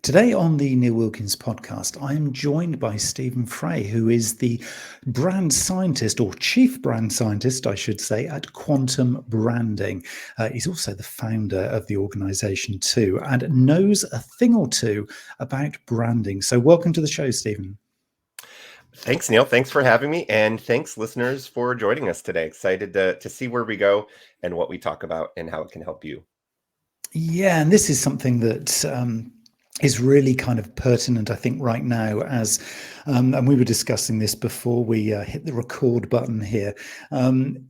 Today on the Neil Wilkins podcast, I am joined by Stæven Frey, who is the brand scientist or chief brand scientist, I should say, at Quantum Branding. He's also the founder of the organization too, and knows a thing or two about branding. So welcome to the show, Stæven. Thanks, Neil. Thanks for having me. And thanks, listeners, for joining us today. Excited to see where we go and what we talk about and how it can help you. Yeah, and this is something that is really kind of pertinent, I think, right now. And we were discussing this before we hit the record button here.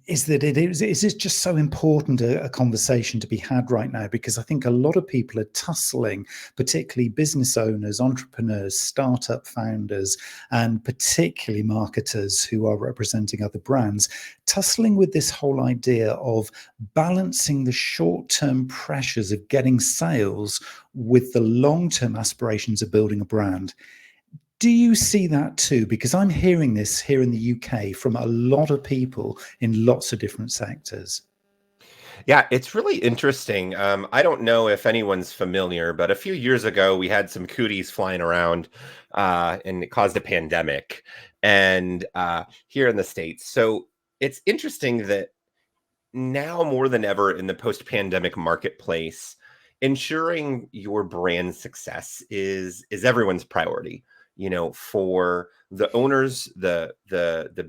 Is that it's just so important a conversation to be had right now, because I think a lot of people are tussling, particularly business owners, entrepreneurs, startup founders, and particularly marketers who are representing other brands, tussling with this whole idea of balancing the short-term pressures of getting sales with the long-term aspirations of building a brand. Do you see that too? Because I'm hearing this here in the UK from a lot of people in lots of different sectors. Yeah, it's really interesting. I don't know if anyone's familiar, but a few years ago, we had some cooties flying around and it caused a pandemic and here in the States. So it's interesting that now more than ever in the post-pandemic marketplace, ensuring your brand success is everyone's priority. For the owners, the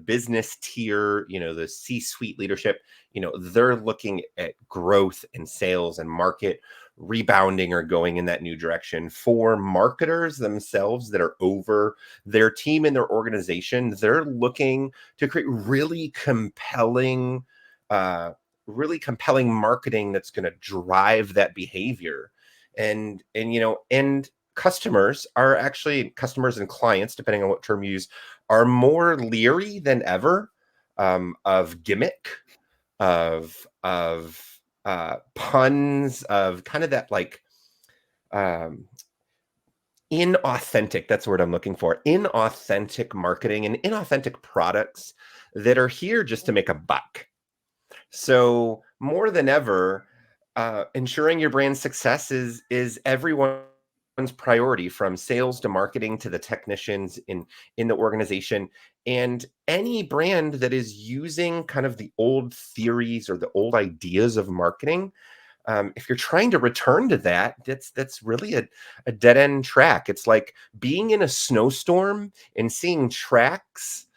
business tier, the C-suite leadership, they're looking at growth and sales and market rebounding or going in that new direction. For marketers themselves that are over their team and their organization, they're looking to create uh, really compelling marketing that's going to drive that behavior. And customers and clients, depending on what term you use, are more leery than ever of gimmick, of puns, of kind of that like um, inauthentic. That's the word I'm looking for. Inauthentic marketing and inauthentic products that are here just to make a buck. So more than ever, ensuring your brand success is everyone's priority, from sales to marketing to the technicians in the organization. And any brand that is using kind of the old theories or the old ideas of marketing, if you're trying to return to that, that's really a dead end track. It's like being in a snowstorm and seeing tracks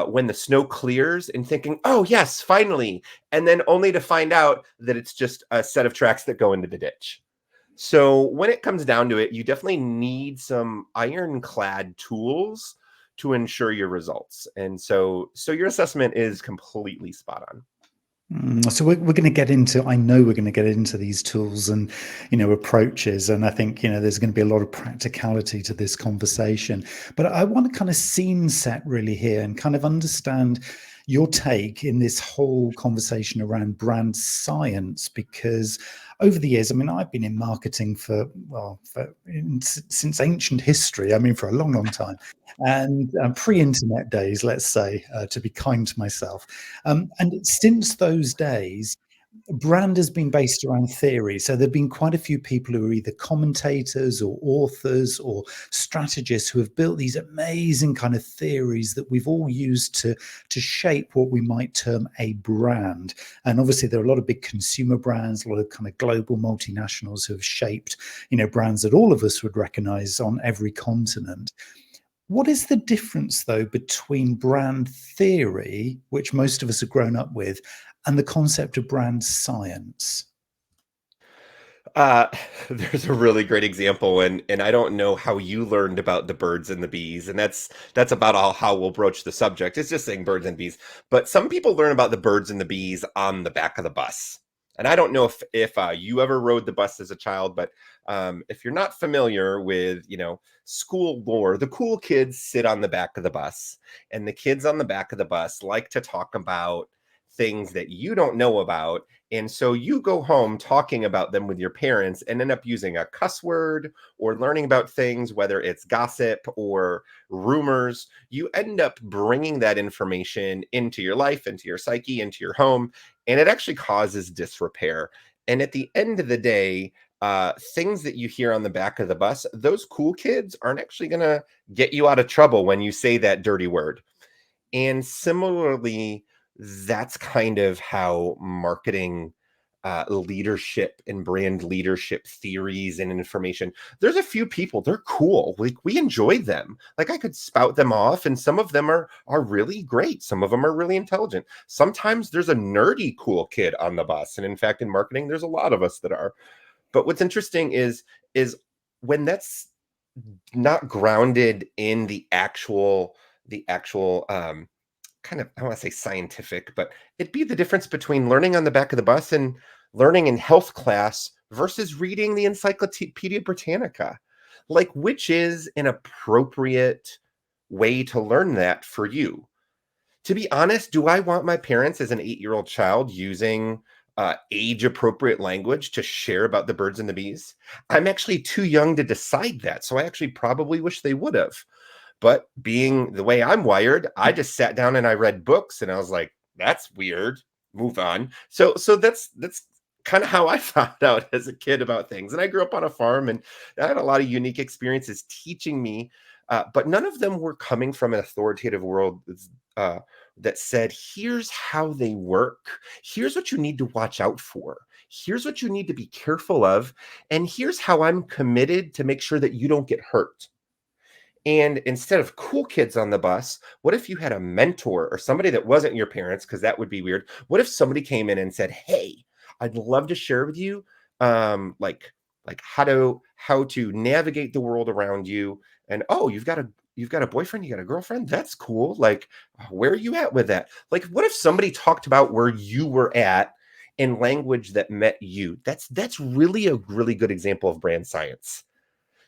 when the snow clears and thinking, oh, yes, finally. And then only to find out that it's just a set of tracks that go into the ditch. So when it comes down to it, you definitely need some ironclad tools to ensure your results. And so your assessment is completely spot on. So we're going to get into, I know we're going to get into these tools and, approaches. And I think, there's going to be a lot of practicality to this conversation. But I want to kind of scene set really here and kind of understand your take in this whole conversation around brand science, because over the years, I mean, I've been in marketing since ancient history. I mean, for a long, long time, and pre-internet days, let's say, to be kind to myself. And since those days, brand has been based around theory. So there have been quite a few people who are either commentators or authors or strategists who have built these amazing kind of theories that we've all used to shape what we might term a brand. And obviously there are a lot of big consumer brands, a lot of kind of global multinationals who have shaped, brands that all of us would recognize on every continent. What is the difference, though, between brand theory, which most of us have grown up with, and the concept of brand science? Uh, there's a really great example, and I don't know how you learned about the birds and the bees, and that's about all how we'll broach the subject. It's just saying birds and bees, but some people learn about the birds and the bees on the back of the bus. And I don't know if you ever rode the bus as a child, but if you're not familiar with school lore, the cool kids sit on the back of the bus, and the kids on the back of the bus like to talk about things that you don't know about. And so you go home talking about them with your parents and end up using a cuss word or learning about things, whether it's gossip or rumors. You end up bringing that information into your life, into your psyche, into your home, and it actually causes disrepair. And at the end of the day, things that you hear on the back of the bus, those cool kids aren't actually going to get you out of trouble when you say that dirty word. And similarly, that's kind of how marketing leadership and brand leadership theories and information. There's a few people, they're cool. Like we enjoy them. Like I could spout them off, and some of them are really great. Some of them are really intelligent. Sometimes there's a nerdy cool kid on the bus. And in fact, in marketing, there's a lot of us that are. But what's interesting is when that's not grounded in the actual kind of, I don't want to say scientific, but it'd be the difference between learning on the back of the bus and learning in health class versus reading the Encyclopedia Britannica. Like, which is an appropriate way to learn that for you? To be honest, do I want my parents as an 8-year-old child using age appropriate language to share about the birds and the bees? I'm actually too young to decide that. So I actually probably wish they would have. But being the way I'm wired, I just sat down and I read books and I was like, that's weird. Move on. So that's kind of how I found out as a kid about things. And I grew up on a farm and I had a lot of unique experiences teaching me, but none of them were coming from an authoritative world uh, that said, here's how they work. Here's what you need to watch out for. Here's what you need to be careful of. And here's how I'm committed to make sure that you don't get hurt. And instead of cool kids on the bus, what if you had a mentor or somebody that wasn't your parents? Because that would be weird. What if somebody came in and said, "Hey, I'd love to share with you, like how to navigate the world around you." And oh, you've got a boyfriend, you got a girlfriend. That's cool. Like, where are you at with that? Like, what if somebody talked about where you were at in language that met you? That's really a really good example of brand science.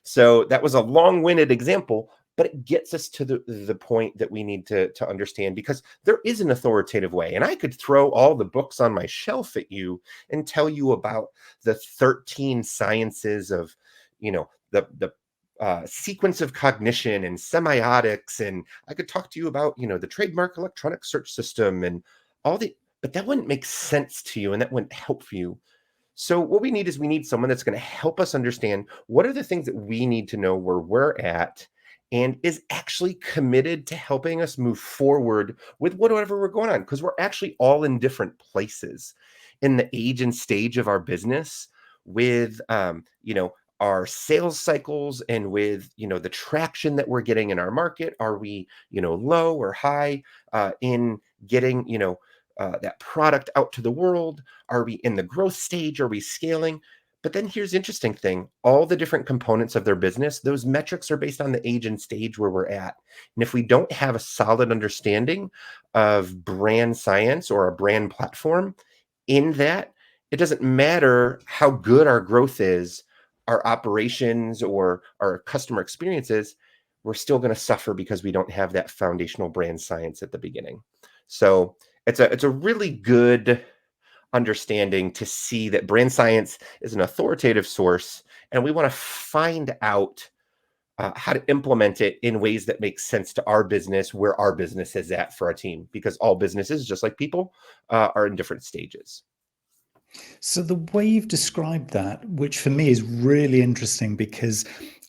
So that was a long-winded example, but it gets us to the point that we need to understand, because there is an authoritative way. And I could throw all the books on my shelf at you and tell you about the 13 sciences of, the sequence of cognition and semiotics. And I could talk to you about, the trademark electronic search system and all but that wouldn't make sense to you and that wouldn't help you. So what we need someone that's going to help us understand what are the things that we need to know where we're at and is actually committed to helping us move forward with whatever we're going on, because we're actually all in different places in the age and stage of our business with our sales cycles and with the traction that we're getting in our market. Are we low or high in getting that product out to the world? Are we in the growth stage? Are we scaling? But then here's the interesting thing. All the different components of their business, those metrics are based on the age and stage where we're at. And if we don't have a solid understanding of brand science or a brand platform in that, it doesn't matter how good our growth is, our operations or our customer experiences, we're still going to suffer because we don't have that foundational brand science at the beginning. So it's a really good understanding to see that brand science is an authoritative source, and we want to find out how to implement it in ways that make sense to our business, where our business is at for our team, because all businesses, just like people, are in different stages. So the way you've described that, which for me is really interesting, because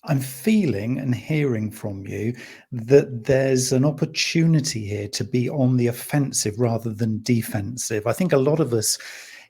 I'm feeling and hearing from you that there's an opportunity here to be on the offensive rather than defensive. I think a lot of us,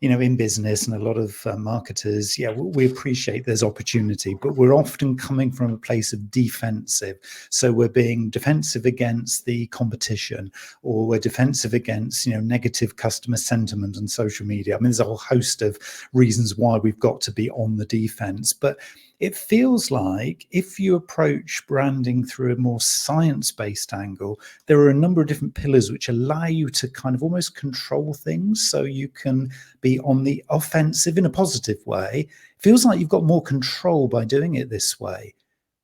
in business, and a lot of marketers, we appreciate there's opportunity, but we're often coming from a place of defensive. So we're being defensive against the competition, or we're defensive against, negative customer sentiment and social media. I mean, there's a whole host of reasons why we've got to be on the defense, but it feels like if you approach branding through a more science-based angle, there are a number of different pillars which allow you to kind of almost control things, so you can be on the offensive in a positive way. It feels like you've got more control by doing it this way.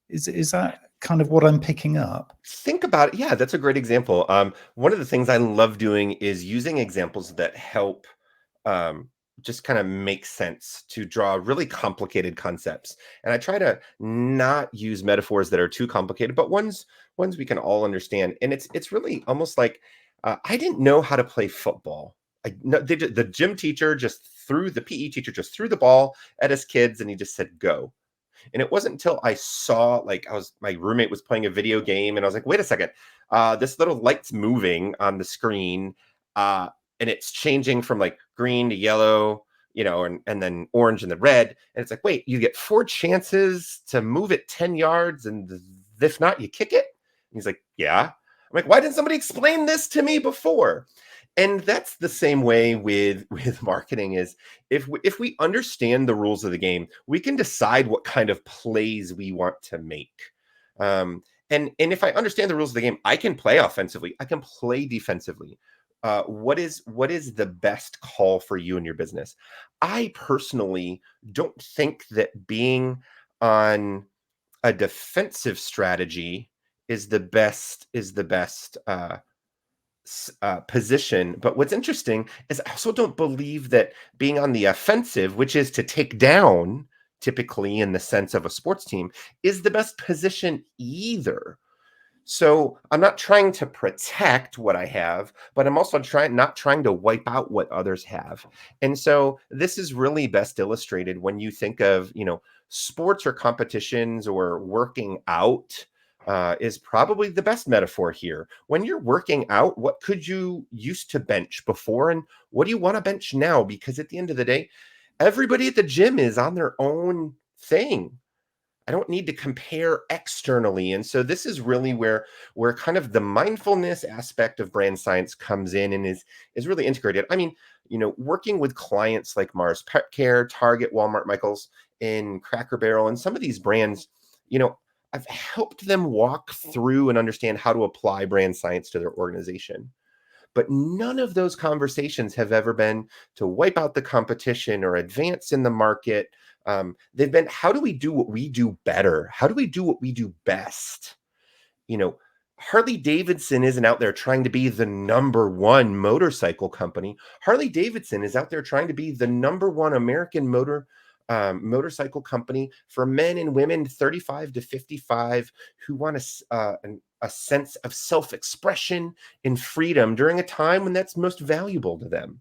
Is that kind of what I'm picking up? Think about it. Yeah, that's a great example. One of the things I love doing is using examples that help um, just kind of make sense to draw really complicated concepts. And I try to not use metaphors that are too complicated, but ones we can all understand. And it's really almost like I didn't know how to play football No, the gym teacher just threw the PE teacher just threw the ball at his kids, and he just said go. And it wasn't until I saw, like, my roommate was playing a video game, and I was like, wait a second, this little light's moving on the screen, and it's changing from like green to yellow, and then orange and then red. And it's like, wait, you get 4 chances to move it 10 yards, and if not, you kick it. And he's like, yeah. I'm like, why didn't somebody explain this to me before? And that's the same way with marketing. Is if we understand the rules of the game, we can decide what kind of plays we want to make. And if I understand the rules of the game, I can play offensively, I can play defensively. What is the best call for you and your business? I personally don't think that being on a defensive strategy is the best position. But what's interesting is I also don't believe that being on the offensive, which is to take down, typically in the sense of a sports team, is the best position either. So I'm not trying to protect what I have, but I'm also not trying to wipe out what others have. And so this is really best illustrated when you think of, sports or competitions or working out. Is probably the best metaphor here. When you're working out, what could you used to bench before, and what do you want to bench now? Because at the end of the day, everybody at the gym is on their own thing. I don't need to compare externally. And so this is really where kind of the mindfulness aspect of brand science comes in and is really integrated. I mean, working with clients like Mars Pet Care, Target, Walmart, Michaels, and Cracker Barrel, and some of these brands, I've helped them walk through and understand how to apply brand science to their organization. But none of those conversations have ever been to wipe out the competition or advance in the market. They've been, how do we do what we do better? How do we do what we do best? Harley Davidson isn't out there trying to be the number one motorcycle company. Harley Davidson is out there trying to be the number one American motorcycle company for men and women 35 to 55 who want a sense of self-expression and freedom during a time when that's most valuable to them.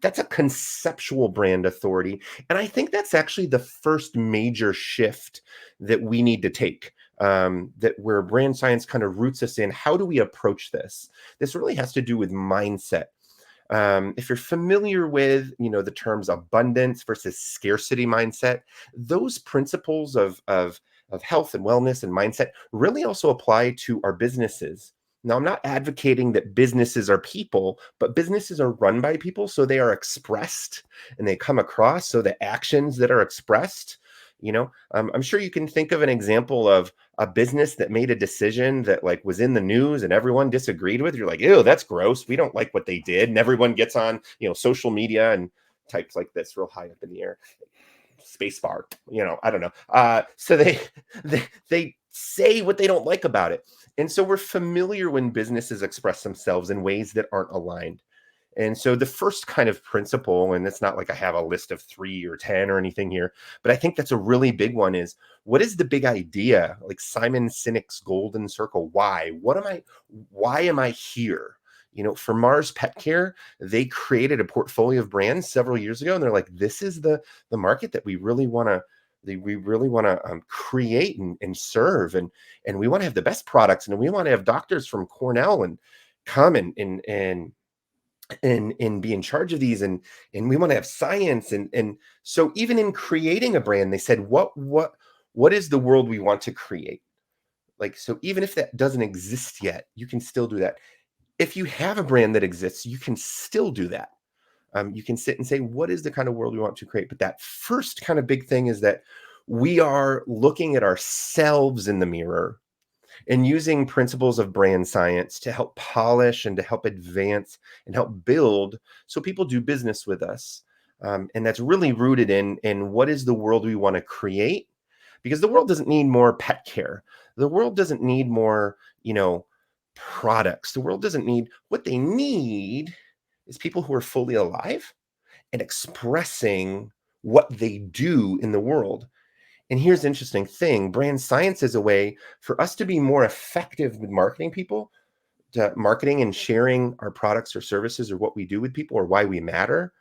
That's a conceptual brand authority. And I think that's actually the first major shift that we need to take, that where brand science kind of roots us in. How do we approach this? This really has to do with mindset. If you're familiar with, the terms abundance versus scarcity mindset, those principles of health and wellness and mindset really also apply to our businesses. Now, I'm not advocating that businesses are people, but businesses are run by people, so they are expressed and they come across. So the actions that are expressed, I'm sure you can think of an example of a business that made a decision that like was in the news and everyone disagreed with. You're like, ew, that's gross. We don't like what they did. And everyone gets on, social media and types like this real high up in the air. Space bar, I don't know. So they say what they don't like about it. And so we're familiar when businesses express themselves in ways that aren't aligned. And so the first kind of principle, and it's not like I have a list of 3 or 10 or anything here, but I think that's a really big one, is what is the big idea? Like Simon Sinek's golden circle. Why? Why am I here? For Mars Pet Care, they created a portfolio of brands several years ago, and they're like, this is the market that we really want to create and serve, and we want to have the best products, and we want to have doctors from Cornell and come and be in charge of these, and we want to have science, and so even in creating a brand, they said, what is the world we want to create? Like, so even if that doesn't exist yet, you can still do that. If you have a brand that exists, you can still do that. You can sit and say, what is the kind of world we want to create? But that first kind of big thing is that we are looking at ourselves in the mirror and using principles of brand science to help polish and to help advance and help build so people do business with us. And that's really rooted in what is the world we want to create? Because the world doesn't need more pet care. The world doesn't need more, products. The world doesn't need, what they need is people who are fully alive and expressing what they do in the world. And here's the interesting thing, brand science is a way for us to be more effective with marketing people marketing and sharing our products or services or what we do with people or why we matter.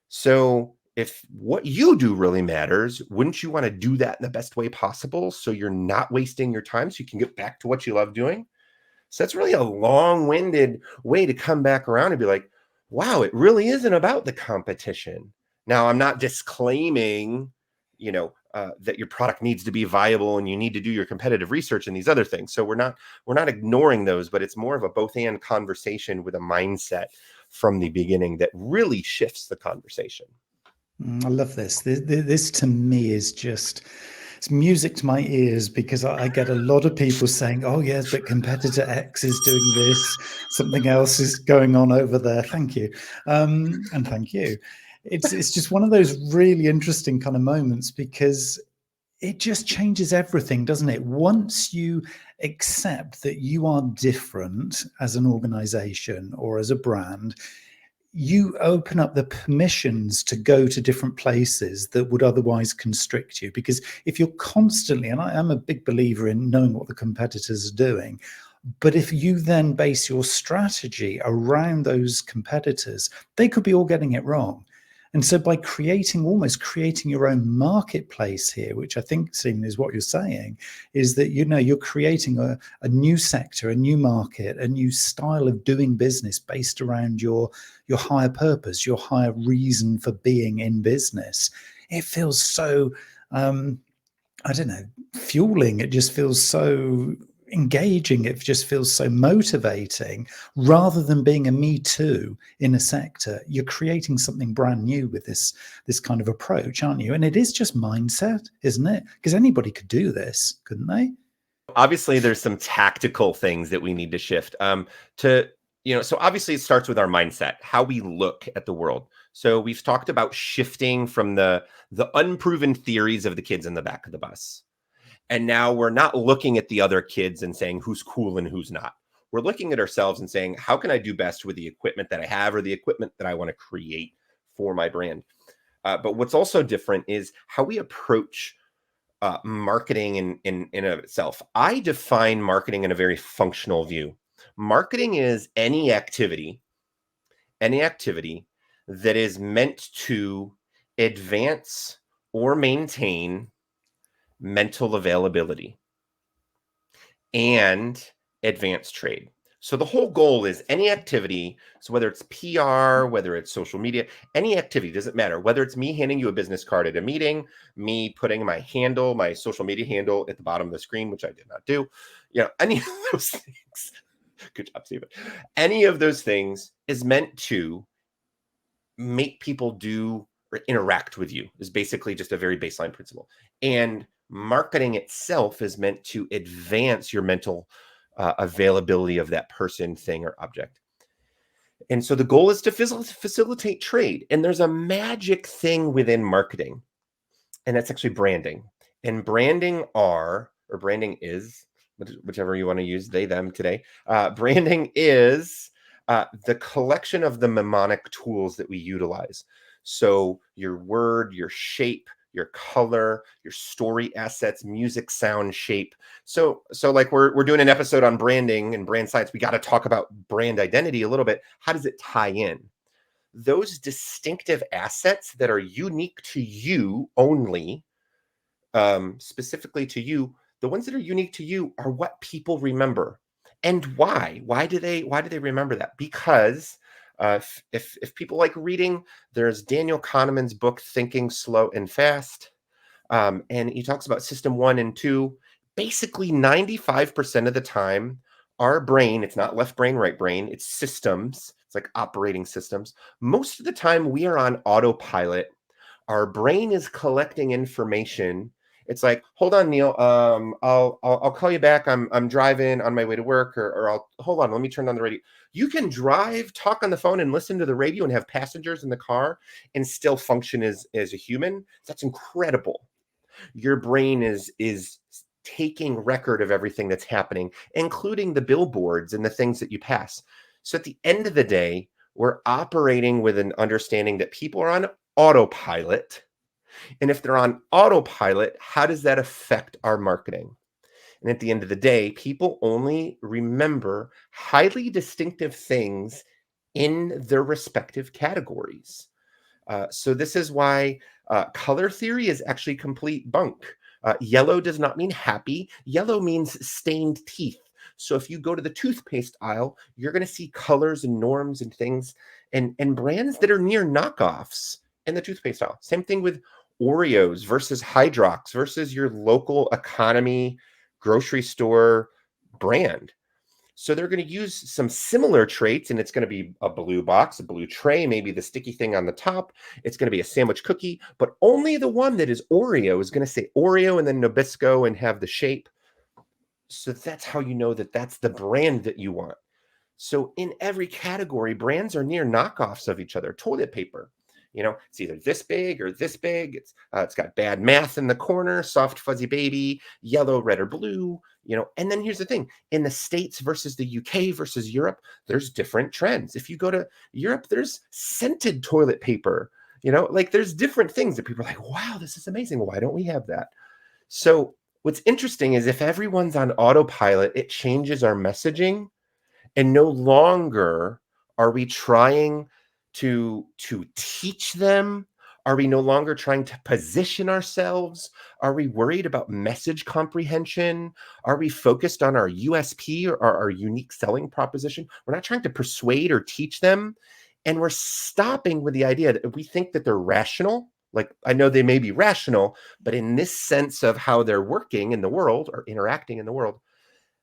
So if what you do really matters, wouldn't you want to do that in the best way possible so you're not wasting your time so you can get back to what you love doing? So that's really a long-winded way to come back around and be like, wow, it really isn't about the competition. Now, I'm not disclaiming, that your product needs to be viable and you need to do your competitive research and these other things. So we're not ignoring those, but it's more of a both and conversation with a mindset from the beginning that really shifts the conversation. I love this. This to me is just, it's music to my ears, because I get a lot of people saying, oh yes, but competitor X is doing this, something else is going on over there. Thank you. And thank you. It's just one of those really interesting kind of moments, because it just changes everything, doesn't it? Once you accept that you are different as an organization or as a brand, you open up the permissions to go to different places that would otherwise constrict you. Because if you're constantly, and I am a big believer in knowing what the competitors are doing, but if you then base your strategy around those competitors, they could be all getting it wrong. And so by almost creating your own marketplace here, which I think, Stephen, is what you're saying, is that, you're creating a new sector, a new market, a new style of doing business based around your higher purpose, your higher reason for being in business. It feels so, I don't know, fueling. It just feels so engaging. It just feels so motivating, rather than being a me too in a sector. You're creating something brand new with this kind of approach, aren't you? And it is just mindset, isn't it? Because anybody could do this, couldn't they? Obviously, there's some tactical things that we need to shift. So obviously it starts with our mindset, how we look at the world. So we've talked about shifting from the unproven theories of the kids in the back of the bus. And now we're not looking at the other kids and saying who's cool and who's not. We're looking at ourselves and saying, how can I do best with the equipment that I have or the equipment that I want to create for my brand? But what's also different is how we approach marketing in of itself. I define marketing in a very functional view. Marketing is any activity that is meant to advance or maintain mental availability and advance trade. So the whole goal is any activity. So whether it's PR, whether it's social media, any activity, doesn't matter. Whether it's me handing you a business card at a meeting, me putting my social media handle at the bottom of the screen, which I did not do, any of those things. Good job, Stephen. Any of those things is meant to make people do or interact with you, is basically just a very baseline principle. And marketing itself is meant to advance your mental availability of that person, thing, or object. And so the goal is to facilitate trade. And there's a magic thing within marketing, and that's actually branding. And branding is, whichever you want to use, they, them today. Branding is the collection of the mnemonic tools that we utilize. So your word, your shape, your color, your story assets, music, sound, shape. So like we're doing an episode on branding and brand science. We got to talk about brand identity a little bit. How does it tie in? Those distinctive assets that are unique to you only, specifically to you, the ones that are unique to you are what people remember. And why? Why do they remember that? Because if people like reading, there's Daniel Kahneman's book, Thinking Slow and Fast. And he talks about system 1 and 2. Basically, 95% of the time, our brain, it's not left brain, right brain, it's systems. It's like operating systems. Most of the time, we are on autopilot. Our brain is collecting information. It's like, hold on, Neil. I'll call you back. I'm driving on my way to work, or I'll hold on. Let me turn on the radio. You can drive, talk on the phone, and listen to the radio, and have passengers in the car, and still function as a human. That's incredible. Your brain is taking record of everything that's happening, including the billboards and the things that you pass. So at the end of the day, we're operating with an understanding that people are on autopilot. And if they're on autopilot, how does that affect our marketing? And at the end of the day, people only remember highly distinctive things in their respective categories. So this is why color theory is actually complete bunk. Yellow does not mean happy. Yellow means stained teeth. So if you go to the toothpaste aisle, you're going to see colors and norms and things and brands that are near knockoffs in the toothpaste aisle. Same thing with Oreos versus Hydrox versus your local economy grocery store brand. So they're going to use some similar traits, and it's going to be a blue box, a blue tray, maybe the sticky thing on the top. It's going to be a sandwich cookie, but only the one that is Oreo is going to say Oreo and then Nabisco and have the shape. So that's how you know that that's the brand that you want. So in every category, brands are near knockoffs of each other. Toilet paper, it's either this big or this big. It's got bad math in the corner, soft fuzzy baby, yellow, red, or blue. And then here's the thing: in the States versus the UK versus Europe, there's different trends. If you go to Europe, there's scented toilet paper. Like there's different things that people are like, wow, this is amazing. Why don't we have that? So what's interesting is if everyone's on autopilot, it changes our messaging. And no longer are we trying to teach them. Are we no longer trying to position ourselves? Are we worried about message comprehension? Are we focused on our USP or our unique selling proposition? We're not trying to persuade or teach them. And we're stopping with the idea that if we think that they're rational, like I know they may be rational, but in this sense of how they're working in the world or interacting in the world,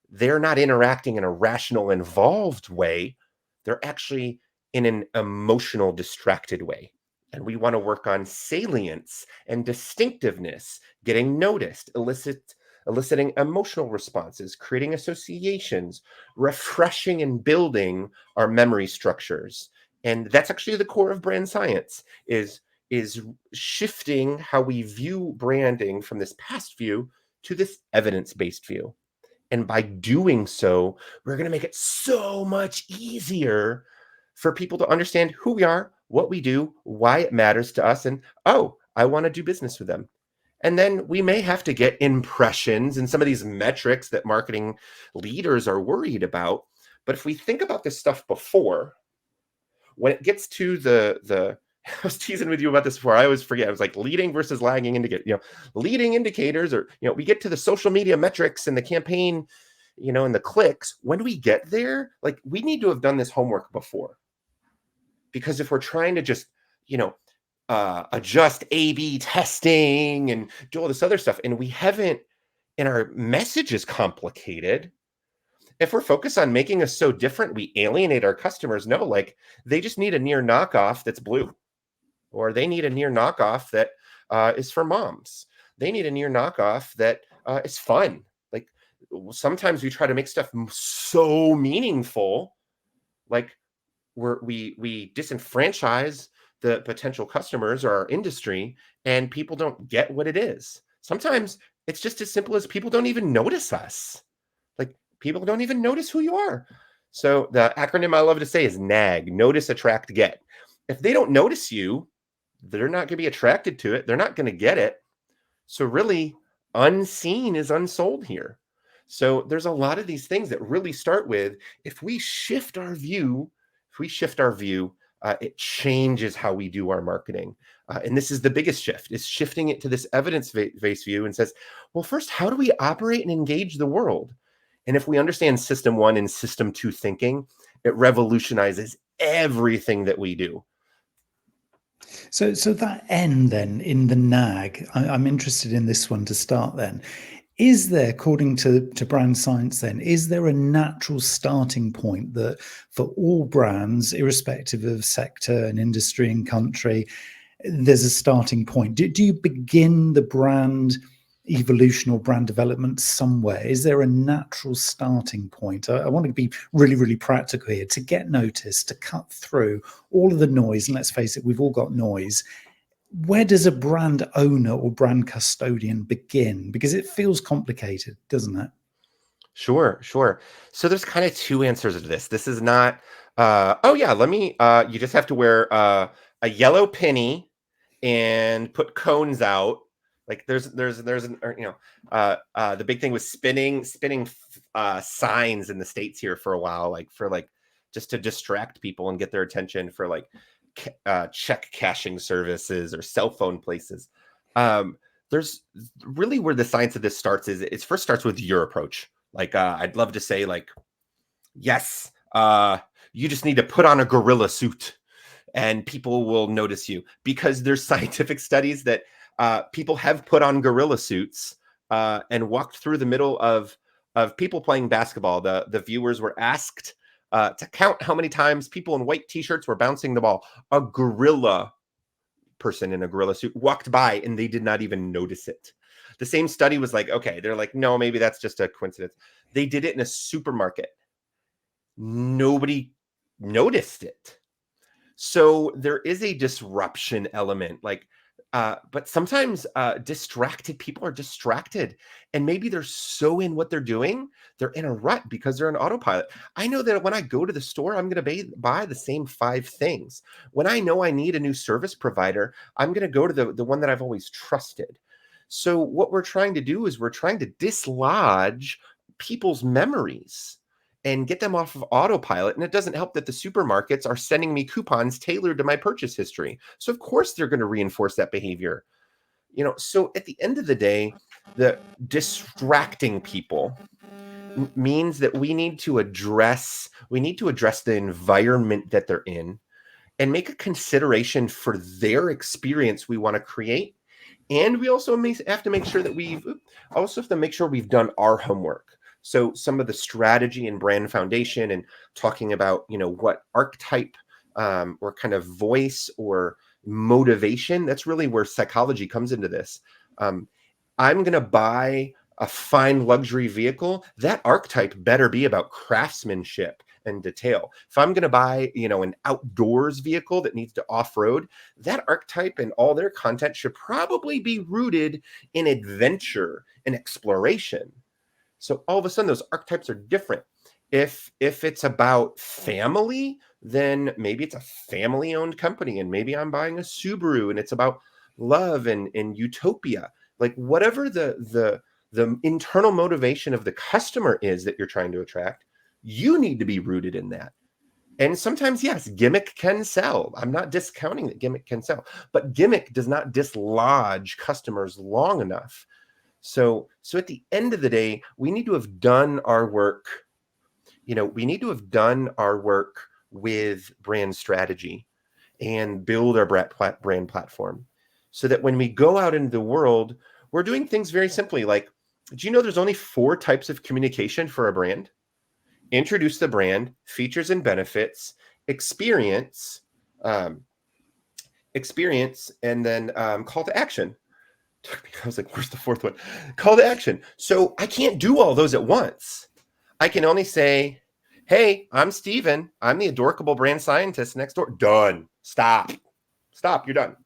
they're not interacting in a rational, involved way. They're actually in an emotional, distracted way. And we want to work on salience and distinctiveness, getting noticed, eliciting emotional responses, creating associations, refreshing and building our memory structures. And that's actually the core of brand science is shifting how we view branding from this past view to this evidence-based view. And by doing so, we're going to make it so much easier for people to understand who we are, what we do, why it matters to us, and, oh, I want to do business with them. And then we may have to get impressions and some of these metrics that marketing leaders are worried about. But if we think about this stuff before, when it gets to the I was teasing with you about this before. I always forget. I was like leading versus lagging indicator. Leading indicators, or we get to the social media metrics and the campaign, and the clicks. When do we get there? Like we need to have done this homework before, because if we're trying to just adjust A/B testing and do all this other stuff, and we haven't, and our message is complicated. If we're focused on making us so different, we alienate our customers. No, like they just need a near knockoff that's blue. Or they need a near knockoff that is for moms. They need a near knockoff that is fun. Like sometimes we try to make stuff so meaningful, like we disenfranchise the potential customers or our industry, and people don't get what it is. Sometimes it's just as simple as people don't even notice us. Like people don't even notice who you are. So the acronym I love to say is NAG: notice, attract, get. If they don't notice you, they're not going to be attracted to it. They're not going to get it. So really, unseen is unsold here. So there's a lot of these things that really start with, if we shift our view, it changes how we do our marketing. And this is the biggest shift, is shifting it to this evidence-based view and says, well, first, how do we operate and engage the world? And if we understand system 1 and system 2 thinking, it revolutionizes everything that we do. So that N then in the NAG, I'm interested in this one to start then. Is there, according to brand science then, is there a natural starting point that for all brands, irrespective of sector and industry and country, there's a starting point? Do you begin the brand evolution or brand development somewhere? Is there a natural starting point? I want to be really, really practical here. To get noticed, to cut through all of the noise, and let's face it, we've all got noise. Where does a brand owner or brand custodian begin? Because it feels complicated, doesn't it? Sure. So there's kind of two answers to this. This is not, you just have to wear a yellow penny and put cones out Like there's an, the big thing was spinning signs in the States here for a while, like for like just to distract people and get their attention for like check cashing services or cell phone places. There's really where the science of this starts is it first starts with your approach. Like I'd love to say like, yes, you just need to put on a gorilla suit and people will notice you, because there's scientific studies that people have put on gorilla suits and walked through the middle of people playing basketball. The viewers were asked to count how many times people in white t-shirts were bouncing the ball. A gorilla person in a gorilla suit walked by and they did not even notice it. The same study was like, okay, they're like, no, maybe that's just a coincidence. They did it in a supermarket. Nobody noticed it. So there is a disruption element, like, but sometimes distracted people are distracted, and maybe they're so in what they're doing, they're in a rut because they're on autopilot. I know that when I go to the store, I'm going to buy the same 5 things. When I know I need a new service provider, I'm going to go to the one that I've always trusted. So what we're trying to do is we're trying to dislodge people's memories and get them off of autopilot. And it doesn't help that the supermarkets are sending me coupons tailored to my purchase history. So of course they're going to reinforce that behavior. So at the end of the day, the distracting people means that we need to address the environment that they're in and make a consideration for their experience we want to create. And we also have to make sure that we've done our homework. So some of the strategy and brand foundation and talking about, what archetype or kind of voice or motivation, that's really where psychology comes into this. I'm going to buy a fine luxury vehicle. That archetype better be about craftsmanship and detail. If I'm going to buy, an outdoors vehicle that needs to off-road, that archetype and all their content should probably be rooted in adventure and exploration. So all of a sudden, those archetypes are different. If it's about family, then maybe it's a family-owned company, and maybe I'm buying a Subaru, and it's about love and utopia. Like whatever the internal motivation of the customer is that you're trying to attract, you need to be rooted in that. And sometimes, yes, gimmick can sell. I'm not discounting that gimmick can sell, but gimmick does not dislodge customers long enough. So at the end of the day, we need to have done our work. We need to have done our work with brand strategy and build our brand platform so that when we go out into the world, we're doing things very simply. Like, do you know there's only 4 types of communication for a brand? Introduce the brand, features and benefits, experience, and then call to action. I was like, where's the 4th one? Call to action. So I can't do all those at once. I can only say, hey, I'm Stæven. I'm the adorable brand scientist next door. Done. Stop. You're done.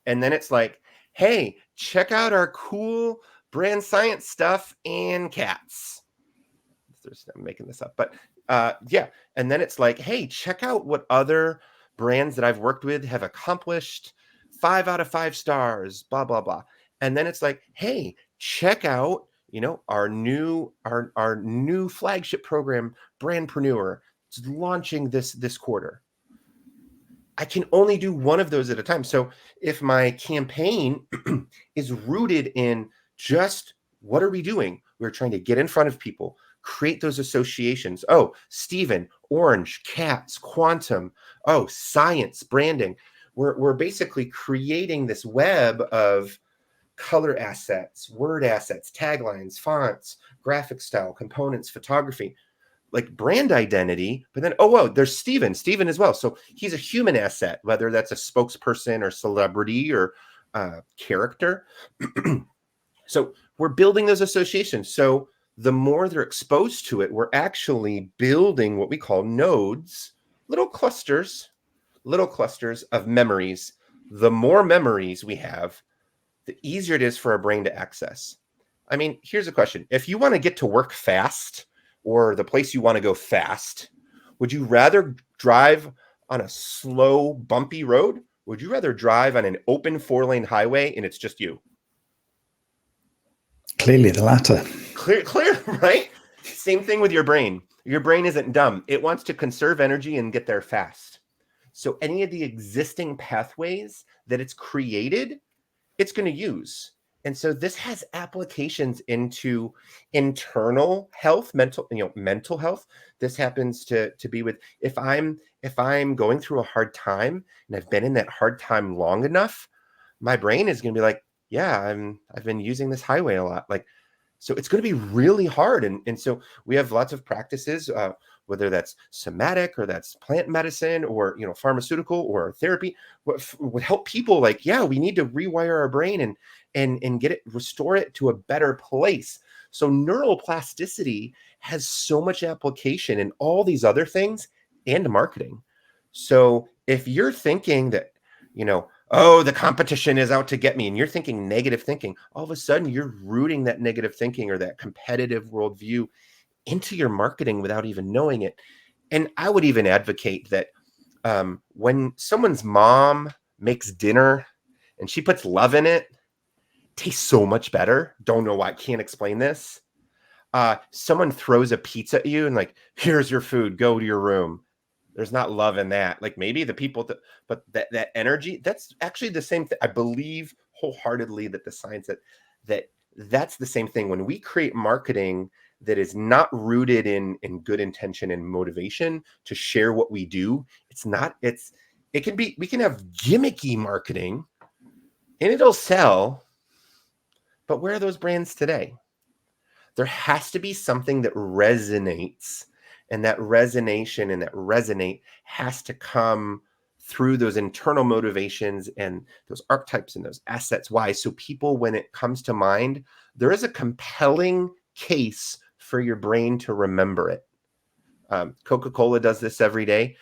And then it's like, hey, check out our cool brand science stuff and cats. I'm making this up, but yeah. And then it's like, hey, check out what other brands that I've worked with have accomplished. 5 out of 5 stars, blah, blah, blah. And then it's like, hey, check out, our new flagship program, Brandpreneur. It's launching this quarter. I can only do one of those at a time. So if my campaign is rooted in just what are we doing? We're trying to get in front of people, create those associations. Oh, Stæven, orange, cats, quantum. Oh, science, branding. We're basically creating this web of color assets, word assets, taglines, fonts, graphic style, components, photography, like brand identity. But then, oh, whoa, there's Stæven as well. So he's a human asset, whether that's a spokesperson or celebrity or character. So we're building those associations. So the more they're exposed to it, we're actually building what we call nodes, little clusters of memories. The more memories we have, the easier it is for our brain to access. I mean, here's a question. If you want to get to work fast or the place you want to go fast, would you rather drive on a slow, bumpy road? Would you rather drive on an open 4-lane highway and it's just you? Clearly the latter. Clear, right? Same thing with your brain. Your brain isn't dumb. It wants to conserve energy and get there fast. So any of the existing pathways that it's created, it's going to use. And so this has applications into internal health, mental health. This happens to be with if I'm going through a hard time and I've been in that hard time long enough, my brain is going to be like, yeah, I've been using this highway a lot. Like, so it's going to be really hard. And so we have lots of practices, whether that's somatic or that's plant medicine or, pharmaceutical or therapy, would help people like, yeah, we need to rewire our brain and get it, restore it to a better place. So neuroplasticity has so much application in all these other things and marketing. So if you're thinking that, oh, the competition is out to get me, and you're thinking negative thinking, all of a sudden you're rooting that negative thinking or that competitive worldview into your marketing without even knowing it. And I would even advocate that when someone's mom makes dinner and she puts love in it, tastes so much better. Don't know why. Can't explain this. Someone throws a pizza at you and like, here's your food, go to your room. There's not love in that. Like maybe the people, but that energy, that's actually the same thing. I believe wholeheartedly that the science that's the same thing. When we create marketing that is not rooted in good intention and motivation to share what we do, it can be, we can have gimmicky marketing and it'll sell, but where are those brands today? There has to be something that resonates, and that resonation and that resonate has to come through those internal motivations and those archetypes and those assets. Why? So people, when it comes to mind, there is a compelling case for your brain to remember it. Coca-Cola does this every day.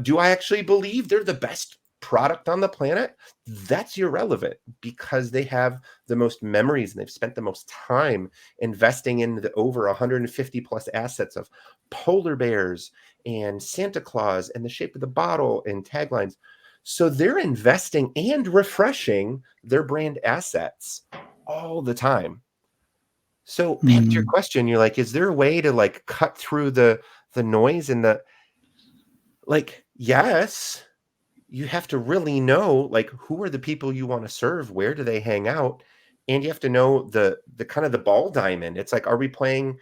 Do I actually believe they're the best product on the planet? That's irrelevant because they have the most memories and they've spent the most time investing in the over 150 plus assets of polar bears and Santa Claus and the shape of the bottle and taglines. So they're investing and refreshing their brand assets all the time. So back to your question, you're like, is there a way to like cut through the noise and yes, you have to really know like who are the people you want to serve, where do they hang out, and you have to know the kind of the ball diamond. It's like, are we playing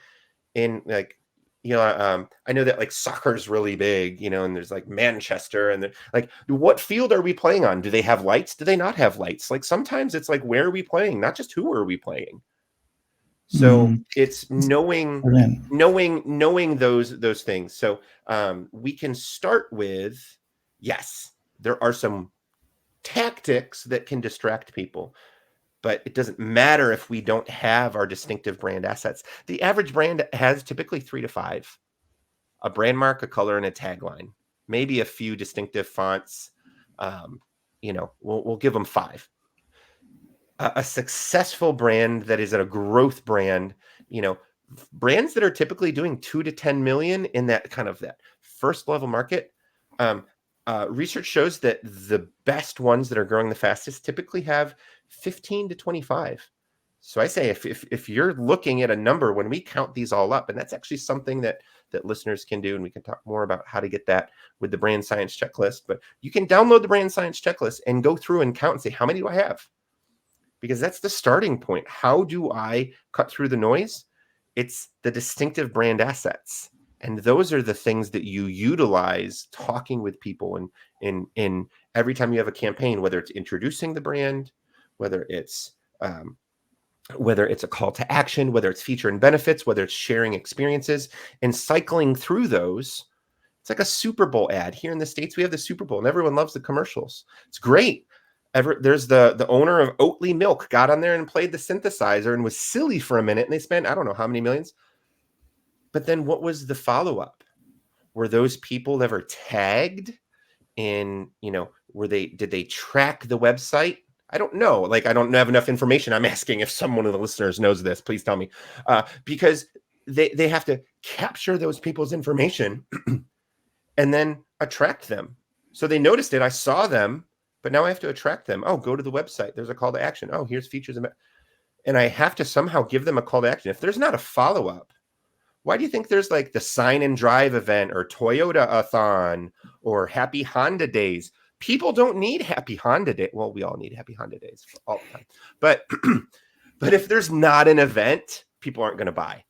in like, I know that like soccer is really big, and there's like Manchester and like, what field are we playing on? Do they have lights? Do they not have lights? Like sometimes it's like, where are we playing? Not just who are we playing. So it's knowing those things. So we can start with, yes, there are some tactics that can distract people, but it doesn't matter if we don't have our distinctive brand assets. The average brand has typically 3 to 5, a brand mark, a color, and a tagline, maybe a few distinctive fonts. We'll give them 5. A successful brand that is a growth brand, brands that are typically doing 2 to 10 million in that kind of that first level market. Research shows that the best ones that are growing the fastest typically have 15 to 25. So I say if you're looking at a number, when we count these all up, and that's actually something that listeners can do, and we can talk more about how to get that with the brand science checklist, but you can download the brand science checklist and go through and count and say, how many do I have? Because that's the starting point. How do I cut through the noise? It's the distinctive brand assets. And those are the things that you utilize talking with people and in every time you have a campaign, whether it's introducing the brand, whether it's a call to action, whether it's feature and benefits, whether it's sharing experiences and cycling through those. It's like a Super Bowl ad. Here in the States, we have the Super Bowl and everyone loves the commercials. It's great. There's the owner of Oatly Milk got on there and played the synthesizer and was silly for a minute, and they spent I don't know how many millions. But then what was the follow-up? Were those people ever tagged? And did they track the website? I don't know. Like, I don't have enough information. I'm asking if someone of the listeners knows this, please tell me. Because they have to capture those people's information and then attract them. So they noticed it. I saw them. But now I have to attract them. Oh, go to the website. There's a call to action. Oh, here's features. and I have to somehow give them a call to action. If there's not a follow-up, why do you think there's like the Sign and Drive event or Toyota-a-thon or Happy Honda Days? People don't need Happy Honda Day. Well, we all need Happy Honda Days all the time. But but if there's not an event, people aren't going to buy.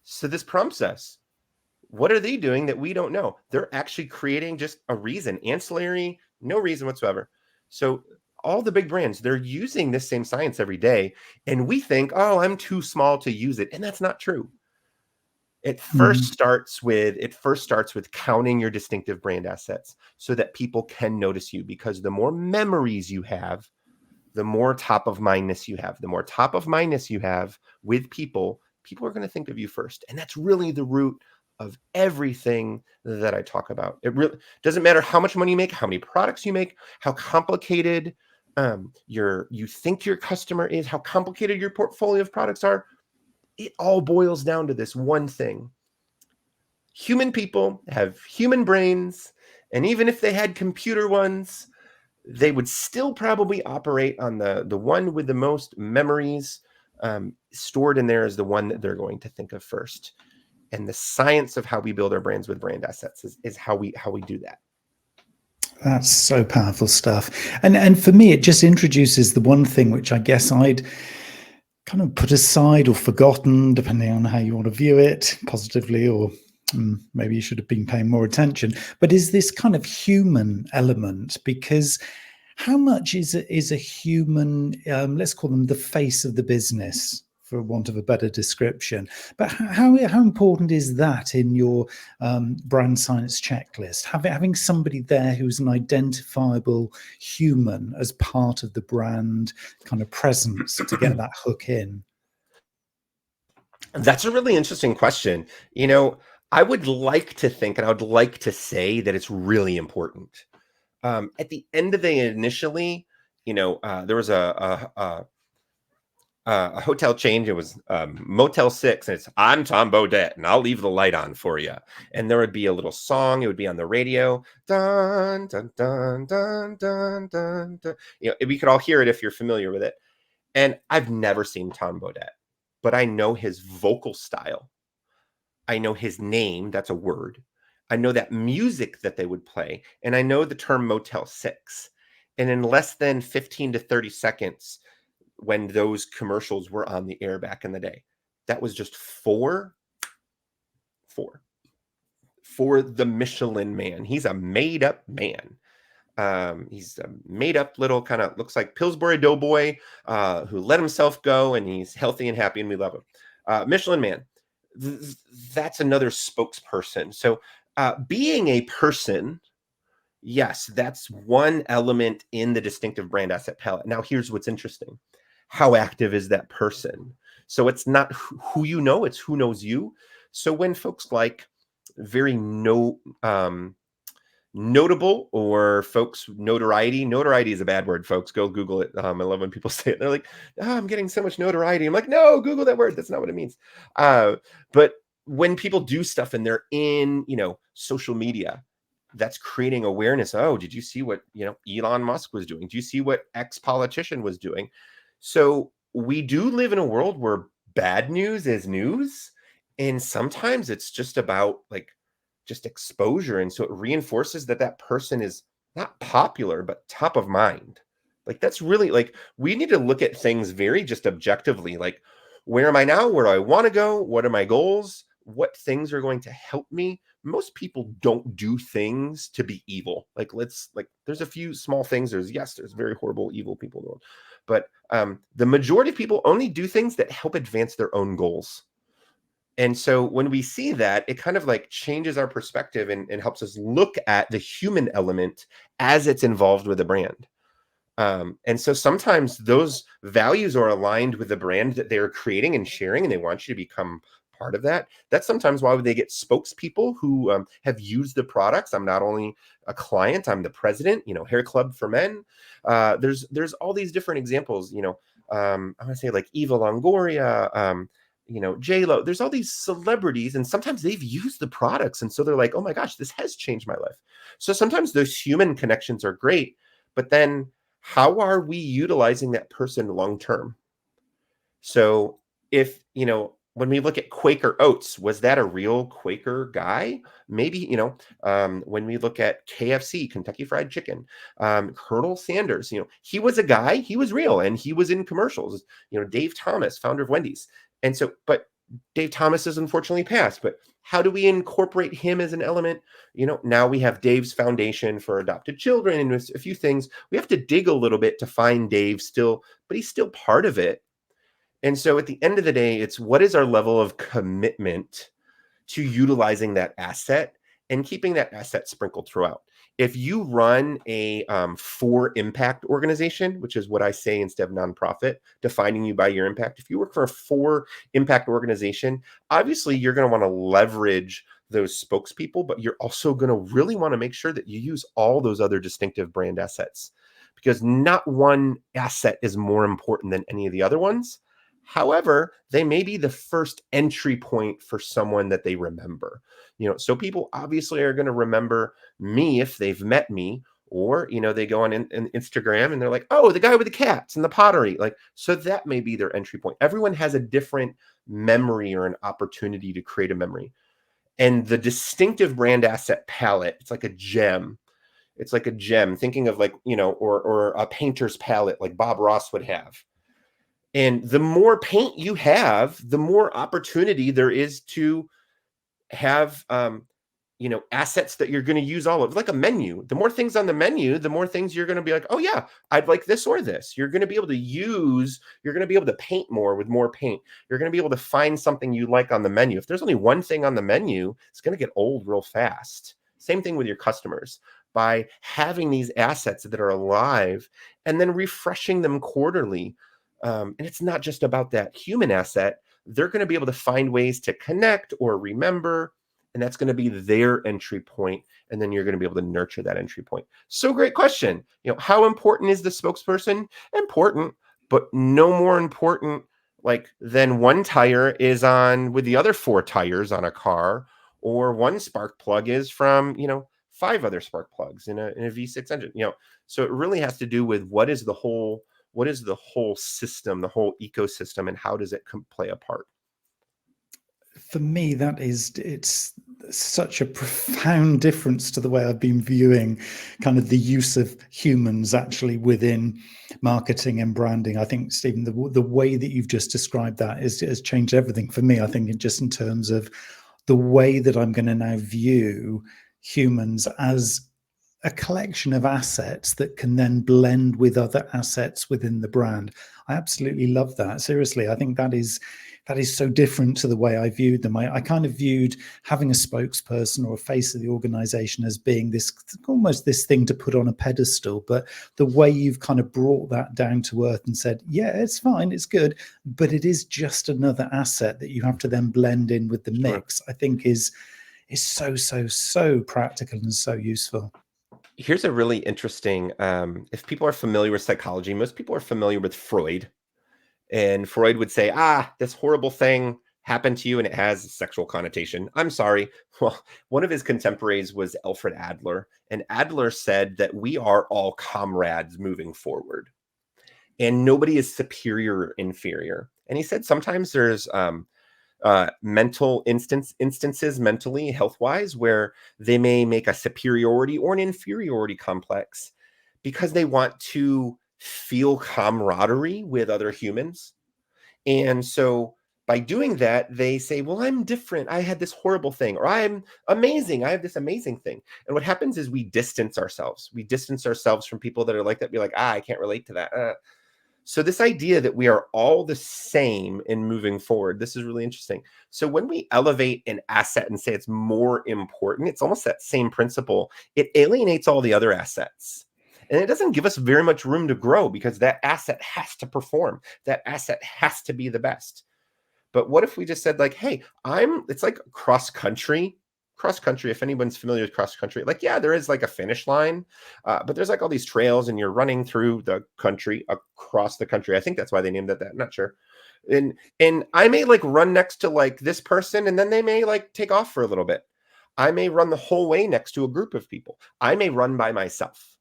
So this prompts us. What are they doing that we don't know? They're actually creating just a reason, ancillary, no reason whatsoever. So all the big brands, they're using this same science every day. And we think, oh, I'm too small to use it. And that's not true. It first starts with counting your distinctive brand assets so that people can notice you, because the more memories you have, the more top of mindness you have. The more top of mindness you have with people, people are going to think of you first. And that's really the root of everything that I talk about. It really doesn't matter how much money you make, how many products you make, how complicated you think your customer is, how complicated your portfolio of products are. It all boils down to this one thing. Human people have human brains, and even if they had computer ones, they would still probably operate on the one with the most memories stored in there is the one that they're going to think of first. And the science of how we build our brands with brand assets is how we do that. That's so powerful stuff. And for me, it just introduces the one thing which I guess I'd kind of put aside or forgotten, depending on how you want to view it, positively, or maybe you should have been paying more attention. But is this kind of human element? Because how much is a human, let's call them the face of the business, for want of a better description. But how important is that in your brand science checklist? Having somebody there who's an identifiable human as part of the brand kind of presence to get that hook in? That's a really interesting question. I would like to think, and I would like to say that it's really important. At the end of the day, initially, there was a hotel chain. It was Motel 6, and it's, I'm Tom Bodette, and I'll leave the light on for you. And there would be a little song. It would be on the radio. Dun, dun, dun, dun, dun, dun, dun. We could all hear it if you're familiar with it. And I've never seen Tom Bodette, but I know his vocal style. I know his name. That's a word. I know that music that they would play. And I know the term Motel 6. And in less than 15 to 30 seconds, when those commercials were on the air back in the day, that was just for the Michelin Man. He's a made up man. He's a made up little kind of looks like Pillsbury Doughboy who let himself go, and he's healthy and happy, and we love him. Michelin Man. That's another spokesperson. So being a person, yes, that's one element in the distinctive brand asset palette. Now, here's what's interesting. How active is that person? So it's not who you know, it's who knows you. So when folks like very notable, or folks notoriety is a bad word, folks, go Google it. I love when people say it. They're like, oh, I'm getting so much notoriety. I'm like, no, Google that word. That's not what it means. But when people do stuff and they're in, social media, that's creating awareness. Oh, did you see what, Elon Musk was doing? Do you see what X politician was doing? So we do live in a world where bad news is news. And sometimes it's just about just exposure. And so it reinforces that person is not popular, but top of mind. That's really we need to look at things very just objectively. Where am I now? Where do I want to go? What are my goals? What things are going to help me? Most people don't do things to be evil. There's a few small things. There's very horrible, evil people in the world. But the majority of people only do things that help advance their own goals. And so when we see that, it kind of changes our perspective and helps us look at the human element as it's involved with a brand. And so sometimes those values are aligned with the brand that they're creating and sharing, and they want you to become part of that. That's sometimes why they get spokespeople who have used the products. I'm not only a client, I'm the president, Hair Club for Men. There's all these different examples, I'm going to say Eva Longoria, J-Lo. There's all these celebrities, and sometimes they've used the products. And so they're like, oh my gosh, this has changed my life. So sometimes those human connections are great, but then how are we utilizing that person long-term? So if, when we look at Quaker Oats, was that a real Quaker guy? Maybe, when we look at KFC, Kentucky Fried Chicken, Colonel Sanders, he was a guy, he was real, and he was in commercials. Dave Thomas, founder of Wendy's. And so, but Dave Thomas has unfortunately passed. But how do we incorporate him as an element? Now we have Dave's Foundation for Adopted Children and a few things. We have to dig a little bit to find Dave still, but he's still part of it. And so at the end of the day, it's what is our level of commitment to utilizing that asset and keeping that asset sprinkled throughout. If you run a for impact organization, which is what I say instead of nonprofit, defining you by your impact. If you work for a for impact organization, obviously you're going to want to leverage those spokespeople, but you're also going to really want to make sure that you use all those other distinctive brand assets, because not one asset is more important than any of the other ones. However, they may be the first entry point for someone that they remember. So people obviously are going to remember me if they've met me, or they go on Instagram and they're like, oh, the guy with the cats and the pottery. So that may be their entry point. Everyone has a different memory or an opportunity to create a memory. And the distinctive brand asset palette, it's like a gem. It's like a gem, thinking of or a painter's palette like Bob Ross would have. And the more paint you have, the more opportunity there is to have, assets that you're going to use all of, like a menu. The more things on the menu, the more things you're going to be like, oh yeah, I'd like this or this. You're going to be able to paint more with more paint. You're going to be able to find something you like on the menu. If there's only one thing on the menu, it's going to get old real fast. Same thing with your customers. By having these assets that are alive and then refreshing them quarterly. And it's not just about that human asset. They're going to be able to find ways to connect or remember, and that's going to be their entry point. And then you're going to be able to nurture that entry point. So great question. How important is the spokesperson? Important, but no more important than one tire is on with the other 4 tires on a car, or one spark plug is from, 5 other spark plugs in a V6 engine. So it really has to do with what is the whole system, the whole ecosystem, and how does it play a part? For me, it's such a profound difference to the way I've been viewing kind of the use of humans actually within marketing and branding. I think, Stephen, the way that you've just described that has changed everything for me. I think just in terms of the way that I'm going to now view humans as a collection of assets that can then blend with other assets within the brand. I absolutely love that. Seriously, I think that is so different to the way I viewed them. I kind of viewed having a spokesperson or a face of the organization as being this almost this thing to put on a pedestal. But the way you've kind of brought that down to earth and said, yeah, it's fine, it's good, but it is just another asset that you have to then blend in with the mix, I think is so practical and so useful. Here's a really interesting, if people are familiar with psychology, most people are familiar with Freud. And Freud would say, this horrible thing happened to you and it has a sexual connotation. I'm sorry. Well, one of his contemporaries was Alfred Adler. And Adler said that we are all comrades moving forward. And nobody is superior or inferior. And he said sometimes there's mental instances mentally, health-wise, where they may make a superiority or an inferiority complex because they want to feel camaraderie with other humans. And so by doing that, they say, well, I'm different. I had this horrible thing, or I'm amazing. I have this amazing thing. And what happens is we distance ourselves. We distance ourselves from people that are like that. Be like, I can't relate to that. So this idea that we are all the same in moving forward, this is really interesting. So when we elevate an asset and say it's more important, it's almost that same principle. It alienates all the other assets. And it doesn't give us very much room to grow because that asset has to perform. That asset has to be the best. But what if we just said hey, it's like cross country, if anyone's familiar with cross country, there is a finish line, but there's all these trails and you're running through the country, across the country. I think that's why they named it that. I'm not sure. And I may run next to this person, and then they may take off for a little bit. I may run the whole way next to a group of people. I may run by myself.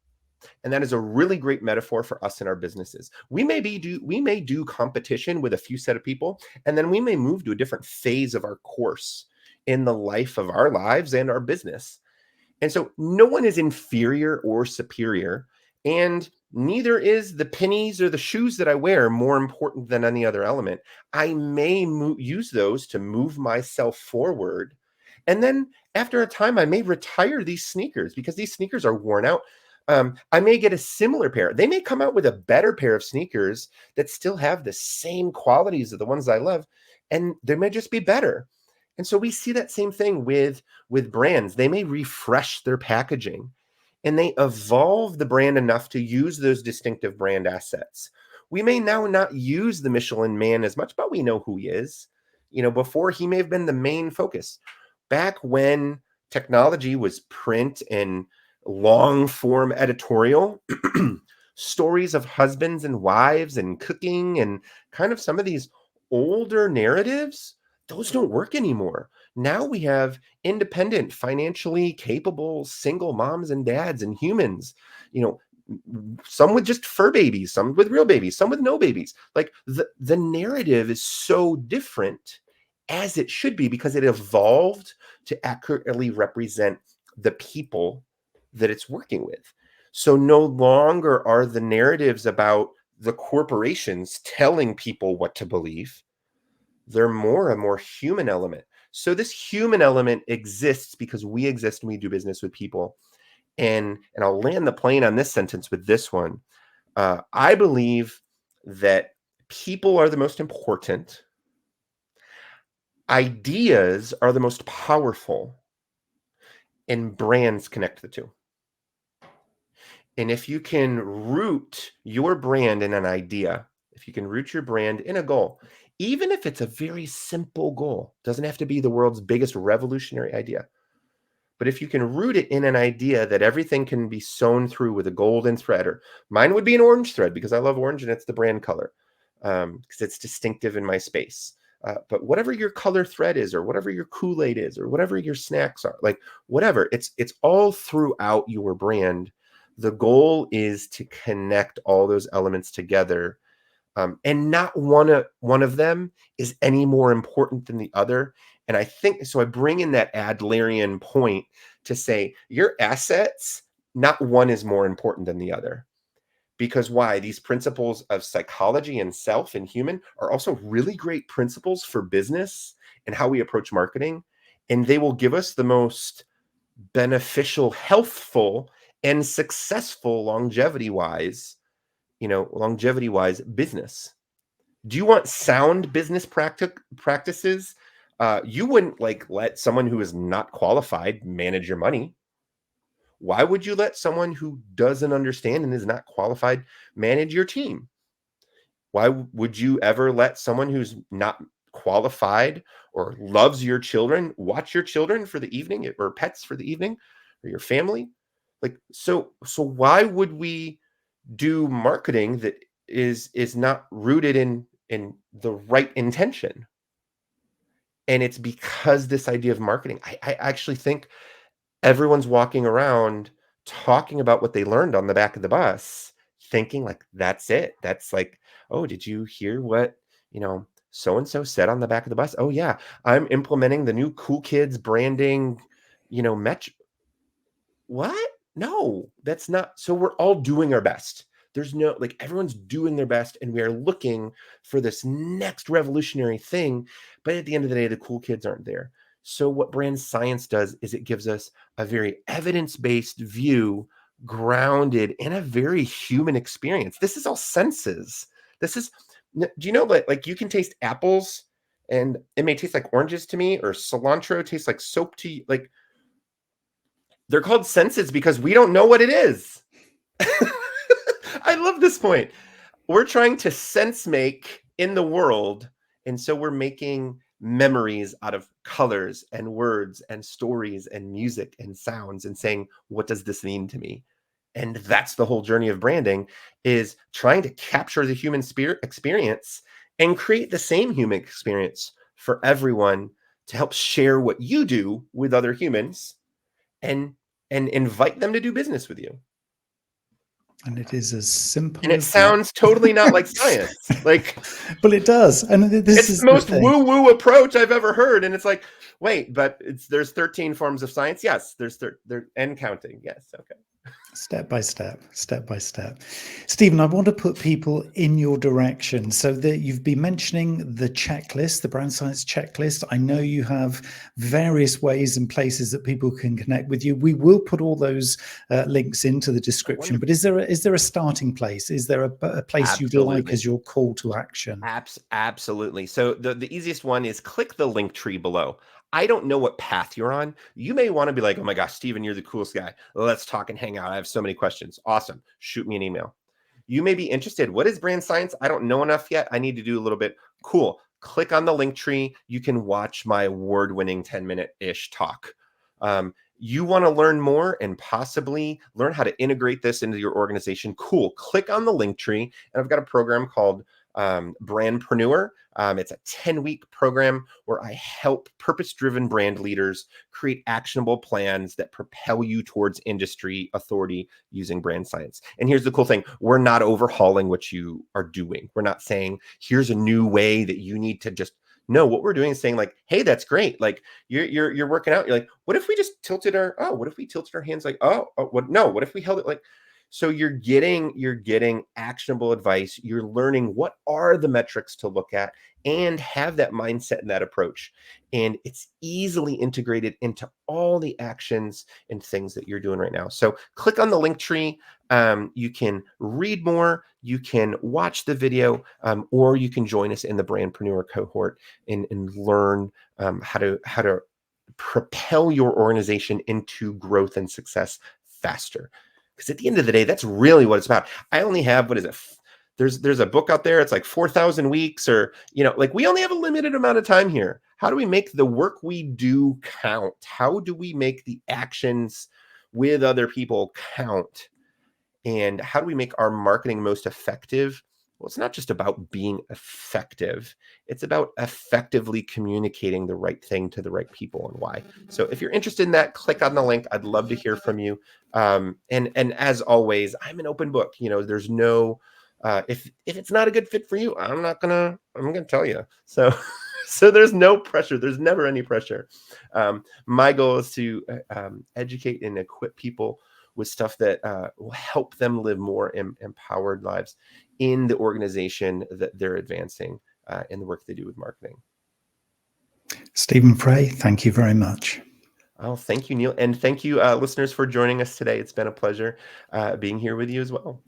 And that is a really great metaphor for us in our businesses. We may do competition with a few set of people, and then we may move to a different phase of our course in the life of our lives and our business. And so no one is inferior or superior, and neither is the pennies or the shoes that I wear more important than any other element. I may use those to move myself forward. And then after a time, I may retire these sneakers because these sneakers are worn out. I may get a similar pair. They may come out with a better pair of sneakers that still have the same qualities of the ones I love, and they may just be better. And so we see that same thing with brands. They may refresh their packaging and they evolve the brand enough to use those distinctive brand assets. We may now not use the Michelin Man as much, but we know who he is. Before he may have been the main focus. Back when technology was print and long form editorial, stories of husbands and wives and cooking and kind of some of these older narratives, those don't work anymore. Now we have independent, financially capable single moms and dads and humans, some with just fur babies, some with real babies, some with no babies. Like the narrative is so different, as it should be, because it evolved to accurately represent the people that it's working with. So no longer are the narratives about the corporations telling people what to believe. They're more a more human element. So this human element exists because we exist and we do business with people. And I'll land the plane on this sentence with this one. I believe that people are the most important. Ideas are the most powerful, and brands connect the two. And if you can root your brand in an idea, if you can root your brand in a goal, even if it's a very simple goal, doesn't have to be the world's biggest revolutionary idea. But if you can root it in an idea that everything can be sewn through with a golden thread, or mine would be an orange thread because I love orange and it's the brand color, because it's distinctive in my space. But whatever your color thread is, or whatever your Kool-Aid is, or whatever your snacks are, like whatever, it's all throughout your brand. The goal is to connect all those elements together, and not one of them is any more important than the other. And I think so. I bring in that Adlerian point to say your assets, not one is more important than the other. Because why? These principles of psychology and self and human are also really great principles for business and how we approach marketing. And they will give us the most beneficial, healthful, and successful longevity-wise business. Do you want sound business practices? You wouldn't let someone who is not qualified manage your money. Why would you let someone who doesn't understand and is not qualified manage your team? Why would you ever let someone who's not qualified or loves your children watch your children for the evening, or pets for the evening, or your family? So why would we do marketing that is not rooted in the right intention? And it's because this idea of marketing, I actually think everyone's walking around talking about what they learned on the back of the bus, thinking like that's it. That's like, oh, did you hear what so and so said on the back of the bus? Oh yeah, I'm implementing the new Cool Kids branding, met. What? No, that's not. So we're all doing our best. There's no, everyone's doing their best, and we are looking for this next revolutionary thing. But at the end of the day, the cool kids aren't there. So what brand science does is it gives us a very evidence-based view grounded in a very human experience. This is all senses. This is, do you know that you can taste apples and it may taste like oranges to me, or cilantro tastes like soap to you? They're called senses because we don't know what it is. I love this point. We're trying to sense make in the world. And so we're making memories out of colors and words and stories and music and sounds, and saying, what does this mean to me? And that's the whole journey of branding, is trying to capture the human spirit experience and create the same human experience for everyone, to help share what you do with other humans and invite them to do business with you. And it is as simple And it as that. sounds totally not like science. Like, But it does. And this it's is the the most thing. woo-woo approach I've ever heard. And it's like, wait, but there's 13 forms of science. Yes, there and counting. Yes, okay. Step by step, step by step. Stephen, I want to put people in your direction. So that you've been mentioning the checklist, the Brand Science checklist. I know you have various ways and places that people can connect with you. We will put all those links into the description. But is there a starting place? Is there a place you'd like Absolutely. as your call to action? Absolutely. So the easiest one is click the link tree below. I don't know what path you're on. You may want to be like, oh my gosh, Steven, you're the coolest guy. Let's talk and hang out. I have so many questions. Awesome. Shoot me an email. You may be interested. What is brand science? I don't know enough yet. I need to do a little bit. Cool. Click on the link tree. You can watch my award-winning 10-minute-ish talk. You want to learn more and possibly learn how to integrate this into your organization. Cool. Click on the link tree. And I've got a program called Brandpreneur. It's a 10-week program where I help purpose-driven brand leaders create actionable plans that propel you towards industry authority using brand science. And here's the cool thing. We're not overhauling what you are doing. We're not saying, here's a new way that you need to just, no, what we're doing is saying like, hey, that's great. Like you're working out. You're like, what if we just tilted what if we tilted our hands like, what if we held it like, so you're getting actionable advice. You're learning what are the metrics to look at and have that mindset and that approach. And it's easily integrated into all the actions and things that you're doing right now. So click on the link tree. You can read more, you can watch the video, or you can join us in the Brandpreneur cohort and learn how to propel your organization into growth and success faster. Because at the end of the day, that's really what it's about. I only have, what is it? There's a book out there. It's like 4,000 weeks or, like we only have a limited amount of time here. How do we make the work we do count? How do we make the actions with other people count? And how do we make our marketing most effective? Well, it's not just about being effective. It's about effectively communicating the right thing to the right people and why. So if you're interested in that, click on the link. I'd love to hear from you. And as always, I'm an open book. There's no, if it's not a good fit for you, I'm gonna tell you. So, so there's no pressure. There's never any pressure. My goal is to educate and equip people with stuff that will help them live more empowered lives in the organization that they're advancing in the work they do with marketing. Stæven Frey, thank you very much. Oh, thank you, Neil. And thank you, listeners, for joining us today. It's been a pleasure being here with you as well.